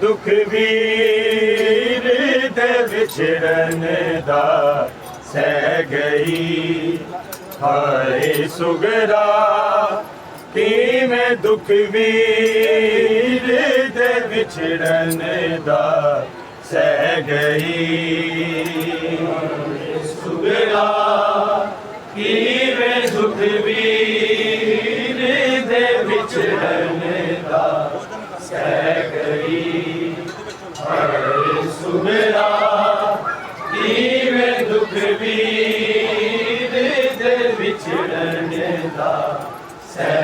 दुख वीर दे विछड़न दा सह गई हाय सुगरा में दुख वीर दे विछड़न दा सह गई सुगरा में दुख वीर दे विछड़न दा सह गई सुगरा में दुख वीर दे विछड़न दा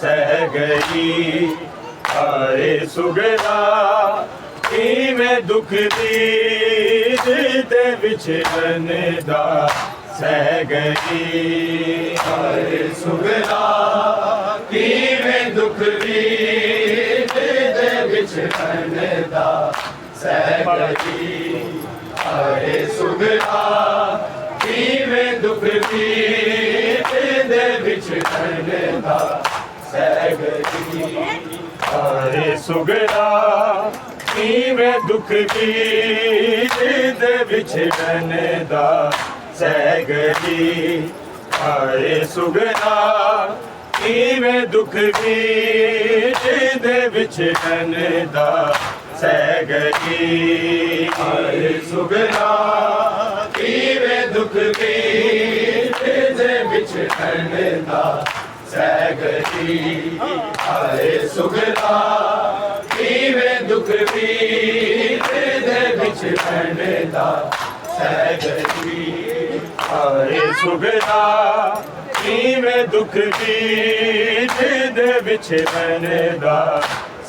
सह गई हाय सुगरा में दुख वीर दे विछड़न दा सह गई हाय सुगरा में दुख वीर दे विछड़न दा सह गई हाय सुगरा में दुख वीर दे विछड़न दा सह गई हाय सुगरा में दुख वीर दे विछड़न दा सह गई हाय सुगरा में दुख वीर दे विछड़न दा सह गई हाय सुगरा में दुख वीर दे विछड़न दा सह गई हाय सुगरा में दुख वीर दे विछड़न दा सह गई हाय सुगरा में दुख वीर दे विछड़न दा सह गई हाय सुगरा में दुख वीर दे विछड़न दा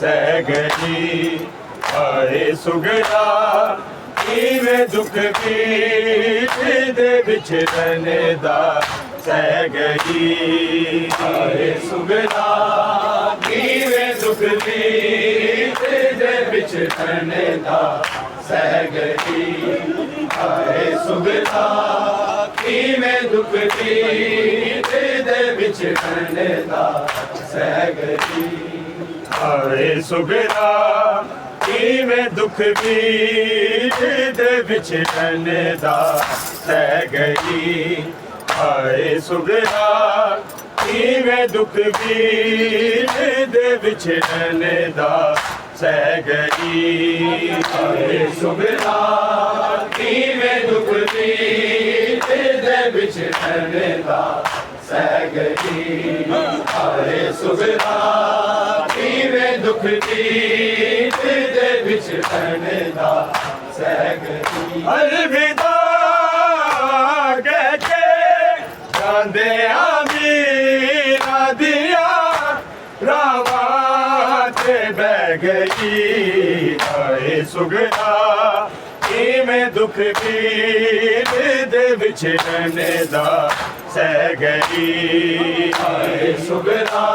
सह गई हाय सुगरा में दुख वीर दे विछड़न दा सह गई हाय सुगरा में दुख वीर दे विछड़न दा सह गई हाय सुगरा में दुख वीर दे विछड़न दा सह गई हाय सुगरा में दुख वीर दे विछड़न दा सह गई हाय सुगरा ਕਿਵੇਂ ਦੁੱਖ ਵੀਰ ਦੇ ਵਿਛੜਨ ਦਾ ਸਹਿ ਗਈ ਹਾਏ ਸੁਗਰਾ ਕਿਵੇਂ ਦੁੱਖ ਵੀਰ ਦੇ ਵਿਛੜਨ ਦਾ ਸਹਿ ਗਈ ਹਾਏ ਸੁਗਰਾ ਕਿਵੇਂ ਦੁੱਖ ਵੀਰ ਦੇ ਵਿਛੜਨ ਦਾ ਸਹਿ ਗਈ ਅਲਵਿਦਾ ਕਹਿ ਕੇ ਜਾਂਦੇ ਆਮੀਨਾ ਦੀਆਂ ਰਾਵਾਂ ਤੇ ਬਹਿ ਗਈ ਹਾਏ ਸੁਗਰਾ ਕਿਵੇਂ ਦੁੱਖ ਵੀਰ ਦੇ ਵਿਛੜਨ ਦਾ ਸਹਿ ਗਈ ਹਾਏ ਸੁਗਰਾ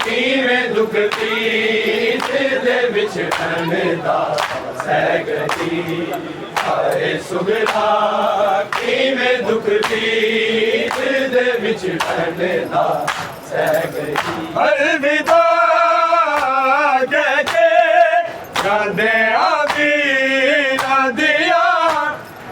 ਕਿਵੇਂ ਦੁੱਖ ਵੀਰ ਦੇ ਵਿਛੜਨ ਦਾ ਸਹਿ ਗਈ ਹਾਏ ਸੁਗਰਾ ਕਿਵੇਂ ਦੁੱਖ ਵੀਰ ਦੇ ਵਿਛੜਨ ਦਾ ਸਹਿ ਗਈ ਅਲਵਿਦਾ ਕਹਿ ਕੇ ਜਾਂਦੇ ਆਮੀਨਾ ਦੀਆਂ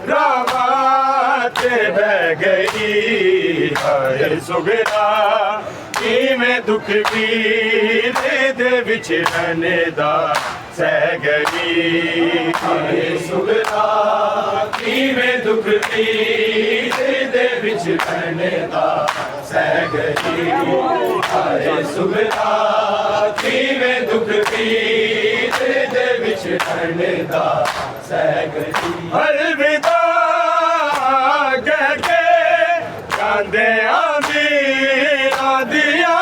ਰਾਵਾਂ ਤੇ ਬਹਿ ਗਈ ਹਾਏ ਸੁਗਰਾ ਕਿਵੇਂ ਦੁੱਖ ਵੀਰ ਦੇ ਵਿਛੜਨ ਦਾ ਸਹਿ ਗਈ ਹਾਏ ਸੁਗਰਾ ਕਿਵੇਂ ਦੁੱਖ ਵੀਰ ਦੇ ਵਿਛੜਨ ਦਾ ਸਹਿ ਗਈ ਹਾਏ ਸੁਗਰਾ ਕਿਵੇਂ ਦੁੱਖ ਵੀਰ ਦੇ ਵਿਛੜਨ ਦਾ ਸਹਿ ਗਈ ਅਲਵਿਦਾ ਕਹਿ ਕੇ ਜਾਂਦੇ ਆਮੀਨਾ ਦੀਆਂ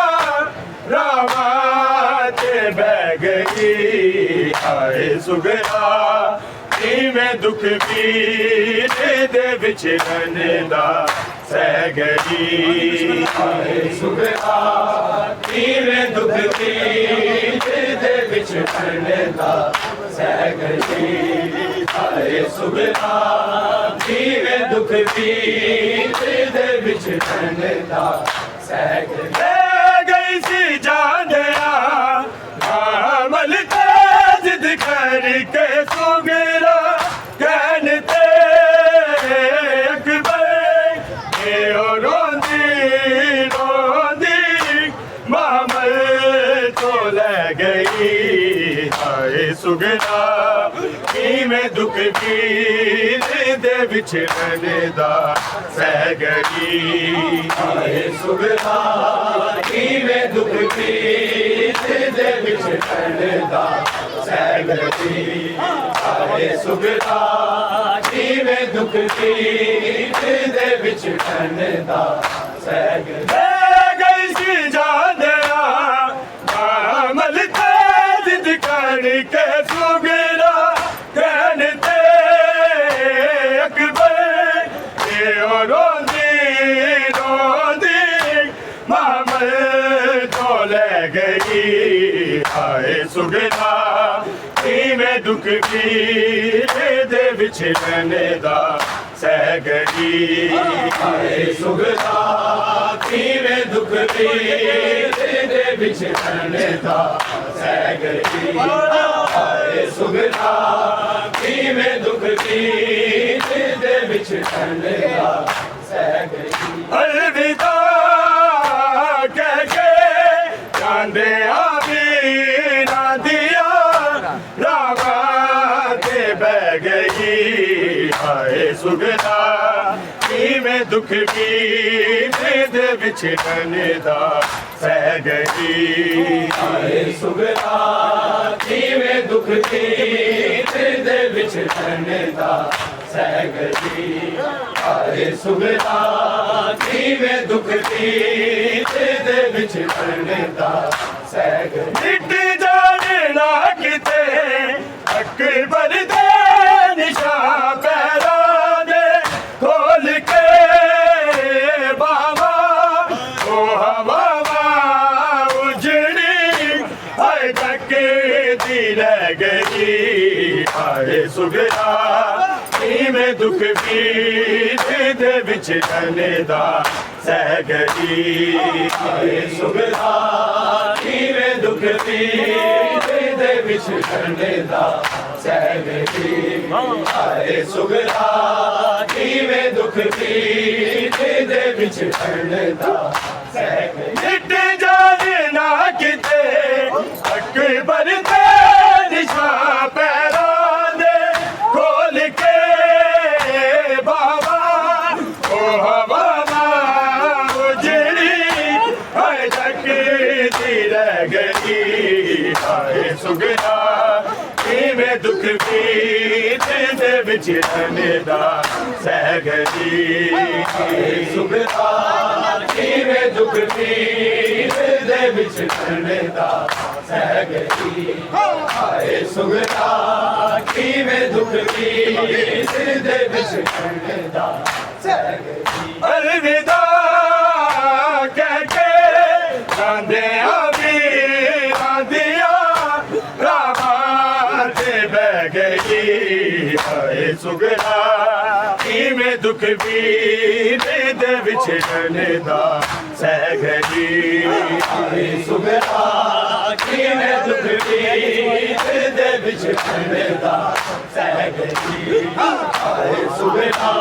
ਰਾਵਾਂ ਤੇ ਬਹਿ ਗਈ ਹਾਏ ਸੁਗਰਾ ਕਿਵੇਂ ਦੁੱਖ ਵੀਰ ਦੇ ਵਿਛੜਨ ਦਾ ਸਹਿ ਗਈ ਹਾਏ ਸੁਗਰਾ ਕਿਵੇਂ ਦੁੱਖ ਵੀਰ ਦੇ ਵਿਛੜਨ ਦਾ ਸਹਿ ਗਈ ਹਾਏ ਸੁਗਰਾ ਕਿਵੇਂ ਦੁੱਖ ਵੀਰ ਦੇ ਵਿਛੜਨ ਦਾ ਸਹਿ ਗਈ ਸੀ ਜਾਂਦਿਆਂ ਅਮਲ ਤੇ ਜਿੱਦ ਕਰਕੇ ਸੁਗਰਾ ਕਹਿਣ ਤੇ ਅਕਬਰ ਇਹ ਰੋਂਦੀ ਰੋਂਦੀ ਮਾਮਲ ਤੋਂ ਲੈ ਗਈ ਹਾਏ ਸੁਗਰਾ ਕਿਵੇਂ ਦੁੱਖ ਵੀਰ ਦੇ ਵਿਛੜਨ ਦਾ ਸਹਿ ਗਈ ਹਾਏ ਸੁਗਰਾ ਕਿਵੇਂ ਦੁੱਖ ਵੀਰ ਦੇ ਵਿਛੜਨ ਦਾ ਸਹਿ ਗਈ ਹਾਏ ਸੁਗਰਾ ਕਿਵੇਂ ਦੁੱਖ ਵੀਰ ਦੇ ਵਿਛੜਨ ਦਾ ਸਹਿ ਗਈ ਸੀ ਜਾਂਦਿਆਂ ਅਮਲ ਤੇ ਜਿੱਦ ਕਰਕੇ ਸੁਗਰਾ ਕਹਿਣ ਤੇ ਅਕਬਰ ਇਹ ਰੋਂਦੀ ਰੋਂਦੀ ਮਾਮਲ ਤੋਂ ਲੈ ਗਈ ਹਾਏ ਸੁਗਰਾ ਕਿਵੇਂ ਦੁੱਖ ਵੀਰ ਦੇ ਵਿਛੜਨ ਦਾ ਸਹਿ ਗਈ ਹਾਏ ਸੁਗਰਾ ਕਿਵੇਂ ਦੁੱਖ ਵੀਰ ਦੇ ਵਿਛੜਨ ਦਾ ਸਹਿ ਗਈ ਹਾਏ ਸੁਗਰਾ ਕਿਵੇਂ ਦੁੱਖ ਵੀਰ ਦੇ ਵਿਛੜਨ ਦਾ ਸਹਿ ਗਈ ਅਲਵਿਦਾ ਕਹਿ ਕੇ ਜਾਂਦੇ ਆਮੀਨਾ ਦੀਆਂ ਰਾਵਾਂ ਤੇ ਬਹਿ ਗਈ ਹਾਏ ਸੁਗਰਾ ਕਿਵੇਂ ਦੁੱਖ ਵੀਰ ਦੇ ਵਿਛੜਨ ਦਾ ਸਹਿ ਗਈ ਹਾਏ ਸੁਗਰਾ ਕਿਵੇਂ ਦੁੱਖ ਵੀਰ ਦੇ ਵਿਛੜਨ ਦਾ ਸਹਿ ਗਈ ਹਾਏ ਸੁਗਰਾ ਕਿਵੇਂ ਦੁੱਖ ਵੀਰ ਦੇ ਵਿਛੜਨ ਦਾ ਸਹਿ ਗਈ ਮਿਟ ਜਾਣਾ ਕਿਤੇ ਅਕਬਰ ਦੇ ਨਿਸ਼ਾਨ ਪੈਰਾਂ ਦੇ ਖੋਲ ਕੇ ਬਾਵਾ ਉਹ ਹਵਾਵਾ ਉਜੜੀ ਹਾਏ ਤੱਕ ਦੀ ਲੈ ਗਈ ਹਾਏ ਸੁਗਰਾ ਕਿਵੇਂ ਦੁੱਖ ਵੀਰ ਦੇ ਵਿਛੜਨ ਦਾ ਸਹਿ ਗਈ ਹਾਏ ਸੁਗਰਾ ਕਿਵੇਂ ਦੁੱਖ ਵੀਰ ਦੇ ਵਿਛੜਨੇ ਦਾ ਸਹਿ ਗਈ ਹਾਏ ਸੁਗਰਾ ਕਿਵੇਂ ਦੁੱਖ ਪੀੜ ਦੇ ਵਿਛੜਨ ਦਾ ਸਹਿ ਗਈ ਮਿਟ ਜਾਣੇ ਨਾ ਕਿਤੇ ਅਕਬਰ ਤੇ ਨਿਸ਼ਾਨ ਪੈਰਾਂ ਦੇ ਖੋਲ ਕੇ ਬਾਬਾ ਉਹ ਹਵਾ ਉਜੜੀ ਹਾਏ ਧੱਕਦੀ ਰਹਿ ਗਈ ਹਾਏ ਸੁਗਰਾ ਕਿਵੇਂ ਦੁੱਖ ਪੀੜ ਦੇ ਵਿਛੜਨ ਦਾ ਸਹਿ ਗਈ ਹਾਏ ਸੁਗਰਾ ਕਿਵੇਂ ਦੁੱਖ ਪੀੜ ਦੇ ਵਿਛੜਨ ਦਾ ਸਹਿ ਗਈ ਹਾਏ ਸੁਗਰਾ ਕਿਵੇਂ ਦੁੱਖ ਪੀੜ ਦੇ ਵਿਛੜਨ ਦਾ ਸਹਿ ਗਈ ਅਲਵਿਦਾ ਕਹਿ ਕੇ ਜਾਂਦਿਆਂ ਵੀਰਾਂ ਦੀਆਂ ਰਾਹਾਂ ਤੇ ਬਹਿ ਗਈ ਹਾਏ ਸੁਗਰਾ ਕਿਵੇਂ ਦੁੱਖ ਪੀੜ ਦੇ ਵਿਛੜਨ ਦਾ ਸਹਿ ਗਈ ਹਾਏ ਸੁਗਰਾ ਕਿਵੇਂ ਦੁੱਖ ਪੀੜ ਦੇ ਵਿਛੜਨ ਦਾ ਸਹਿ ਗਈ ਹਾਏ ਸੁਗਰਾ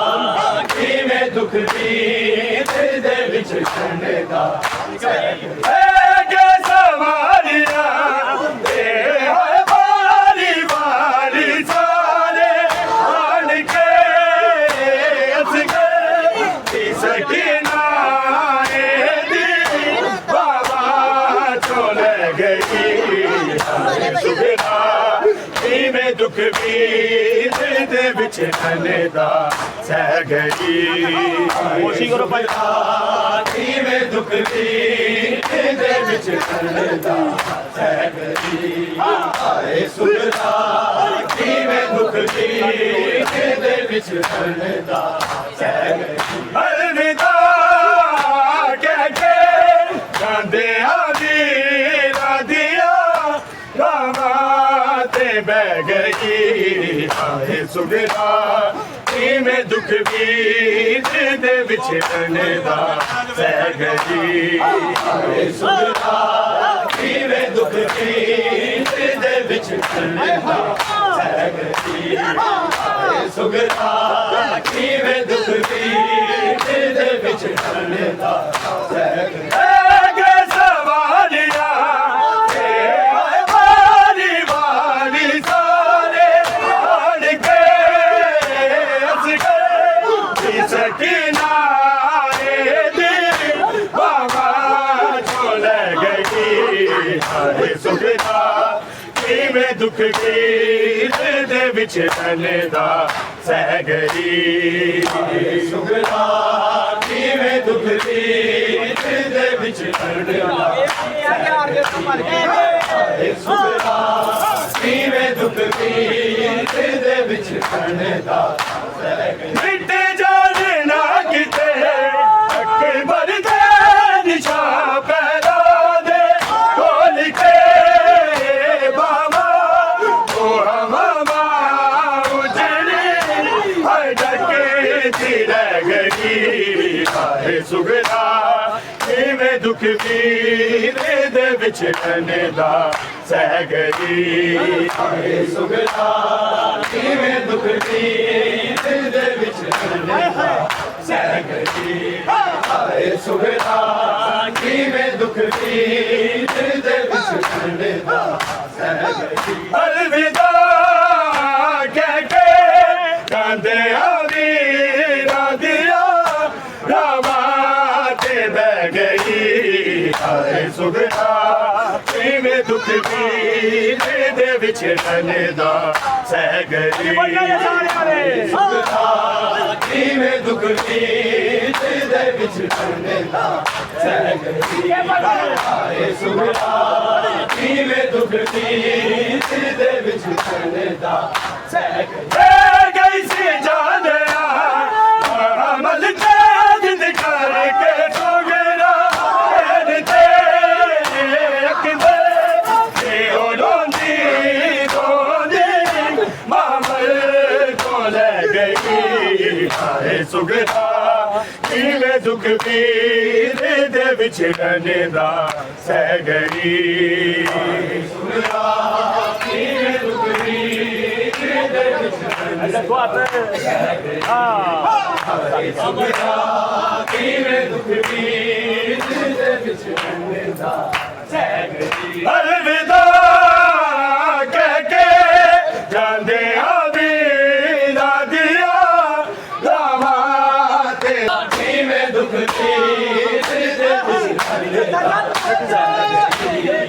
ਕਿਵੇਂ ਦੁੱਖ ਪੀੜ ਦੇ ਵਿਛੜਨ ਦਾ ਸਹਿ ਗਈ ਸਵਾਰੀਆਂ ਤੇ ਹਾਏ ਵਾਰੀ ਵਾਰੀ ਸਾਰੇ ਆਣ ਕੇ ਅਸ ਗਏ ਸਕੀਨਾ ਦੀ ਬਾਬਾ ਚੋਲੇ ਗਈ ਹਾਏ ਸੁਗਰਾ ਕਿਵੇਂ ਦੁੱਖ ਪੀੜ ਦੇ ਵਿਛੜਨ ਦਾ ਸਹਿ ਗਈ ਕੋਸ਼ਿਸ਼ ਕਰੋ ਭਾਈ ਕਿਵੇਂ ਦੁੱਖ ਪੀੜ ਦੇ ਵਿਛੜਨ ਦਾ ਸਹਿ ਗਈ ਹਾਏ ਸੁਗਰਾ ਕਿਵੇਂ ਦੁੱਖ ਪੀੜ ਦੇ ਵਿਛੜਨ ਦਾ ਸਹਿ ਗਈ ਅਲਵਿਦਾ ਕਹਿ ਕੇ ਜਾਂਦਿਆਂ ਵੀਰਾਂ ਦੀਆਂ ਰਾਹਾਂ ਤੇ ਬਹਿ ਗਈ ਹਾਏ ਸੁਗਰਾ ਕਿਵੇਂ ਦੁੱਖ ਪੀੜ ਦੇ ਵਿਛੜਨ ਦਾ ਸਹਿ ਗਈ ਹਾਏ ਸੁਗਰਾ ਕਿਵੇਂ ਦੁੱਖ ਪੀੜ ਦੇ ਵਿਛੜਨ ਦਾ ਸਹਿ ਗਈ ਹਾਏ ਸੁਗਰਾ ਕਿਵੇਂ ਦੁੱਖ ਪੀੜ ਦੇ ਵਿਛੜਨ ਦਾ ਸਹਿ ਗਈ ਸਵਾਲੀਆਂ ਤੇ ਹਾਏ ਵਾਰੀ ਵਾਰੀ ਸਾਰੇ ਆਣ ਕੇ ਸਕੀਨਾ ਦੀ ਬਾਬਾ ਚੋਲੇ ਗਈ ਹਾਏ ਸੁਗਰਾ ਕਿਵੇਂ ਦੁੱਖ ਪੀੜ ਦੇ ਵਿਛੜਨ ਦਾ ਸਹਿ ਗਈ ਹਾਏ ਸੁਗਰਾ ਕਿਵੇਂ ਦੁੱਖ ਪੀੜ ਦੇ ਵਿਛੜਨ ਦਾ ਹਾਏ ਸੁਗਰਾ ਕਿਵੇਂ ਦੁੱਖ ਪੀੜ ਦੇ ਵਿਛੜਨ ਦਾ ਸਹਿ ਗਈ ਮਿਟ ਜਾਣੇ ਨਾ ਕਿਤੇ ਅਕਬਰ ਦੇ ਨਿਸ਼ਾਨ ਪੈਰਾਂ ਦੇ ਖੋਲ ਕੇ ਬਾਬਾ ਉਹ ਹਵਾ ਉਜੜੀ ਹਾਏ ਧੱਕਦੀ ਰਹਿ ਗਈ ਹਾਏ ਸੁਗਰਾ ਕਿਵੇਂ ਦੁੱਖ ਪੀੜ ਦੇ ਵਿਛੜਨ ਦਾ ਸਹਿ ਗਈ ਹਾਏ ਸੁਗਰਾ ਕਿਵੇਂ ਦੁੱਖ ਪੀੜ ਦੇ ਵਿਛੜਨ ਦਾ ਸਹਿ ਗਈ ਹਾਏ ਸੁਗਰਾ ਕਿਵੇਂ ਦੁੱਖ ਪੀੜ ਦੇ ਵਿਛੜਨ ਦਾ ਸਹਿ ਗਈ ਅਲਵਿਦਾ ਕਹਿ ਕੇ ਜਾਂਦਿਆਂ ਵੀਰਾਂ ਦੀਆਂ ਰਾਹਾਂ ਤੇ ਬਹਿ ਗਈ ਹਾਏ ਸੁਗਰਾ ਕਿਵੇਂ ਦੁੱਖ ਪੀੜ ਦੇ ਵਿਛੜਨ ਦਾ ਸਹਿ ਗਈ ਸੁਗਰਾ ਕਿਵੇਂ ਦੁੱਖ ਪੀੜ ਦੇ ਵਿਛੜਨ ਦਾ ਸਹਿ ਗਈ ਹਾਏ ਸੁਗਰਾ ਕਿਵੇਂ ਦੁੱਖ ਪੀੜ ਦੇ ਵਿਛੜਨ ਦਾ ਸਹਿ ਗਈ ਸੀ ਜਾਣਿਆ ਅਮਲ ਜਿੰਦ ਕਰਕੇ ਸੁਗਰਾ ਤੇ ਅਕਬਰ ਤੇ ਉਹ ਰੋਂਦੀ ਮਾਮਲ ਕੋਲ ਗਈ ਹਾਏ ਸੁਗਰਾ ਕਿਵੇਂ ਦੁੱਖ ਪੀੜ ਦੇ ਵਿਛੜਨ ਦਾ ਸਹਿ ਗਈ ਸੁਗਰਾ ਕਿਵੇਂ ਦੁੱਖ ਪੀਰ ਦੇ ਵਿਛੜਨ ਦਾ ਅਲਵਿਦਾ ਕਹਿ ਕੇ ਜਾਂਦੇ ਆ ਵੀ ਨਾ ਦਿਆ ਰਾਵਾਂ ਤੇ ਕਿਵੇਂ ਦੁੱਖ ਪੀਰ ਦੇ ਵਿਛੜਨ ਦਾ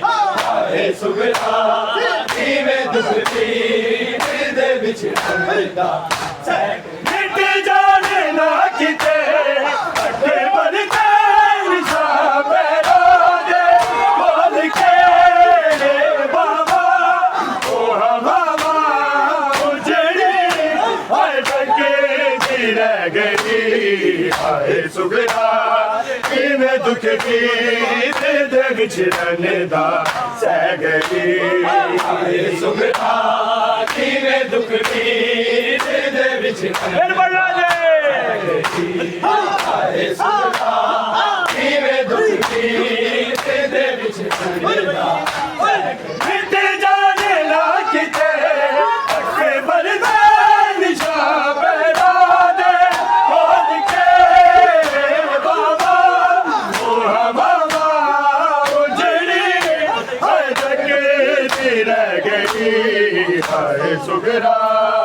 ਹਾਏ ਸੁਗਰਾ ਕਿਵੇਂ ਦੁੱਖ ਪੀਰ ਦੇ ਵਿਛੜਨ ਦਾ ਮਿਟ ਜਾਣੇ ਨਾ ਕਿਤੇ ਅੱਗੇ ਵਧਦੇ ਨਿਸ਼ਾ ਪੈਰਾਂ ਦੇ ਬੋਲ ਕੇ ਬਾਬਾ ਉਹ ਹਵਾ ਉਜੜੀ ਹਾਏ ਟੱਕੇ ਦੀ ਰਹਿ ਗਈ ਹਾਏ ਸੁਗਰਾ ਕਿਵੇਂ ਦੁੱਖ ਪੀਰ ਦੇ ਵਿਛੜਨ ਦਾ ਸਹਿ ਗਈ ਹਾਏ ਸੁਗਰਾ ਕਿਵੇਂ ਦੁੱਖ ਪੀਰ ਦੇ ਵਿਛੜਨ ਬੜਾ ਜੇ ਹਾਏ ਸੁਗਰਾ ਕਿਵੇਂ ਦੁੱਖ ਪੀਰ ਦੇ ਵਿਛੜਨ ਦਾ ਮਿਟ ਜਾਣੇ ਨਾ ਕਿਤੇ ਅੱਗੇ ਵਧਦੇ ਨਿਸ਼ਾ ਪੈਰਾਂ ਦੇ ਬੋਲ ਕੇ ਬਾਬਾ ਉਹ ਹਵਾ ਉਜੜੀ ਹਾਏ ਟੱਕੇ ਦੀ ਰਹਿ ਗਈ ਹਾਏ ਸੁਗਰਾ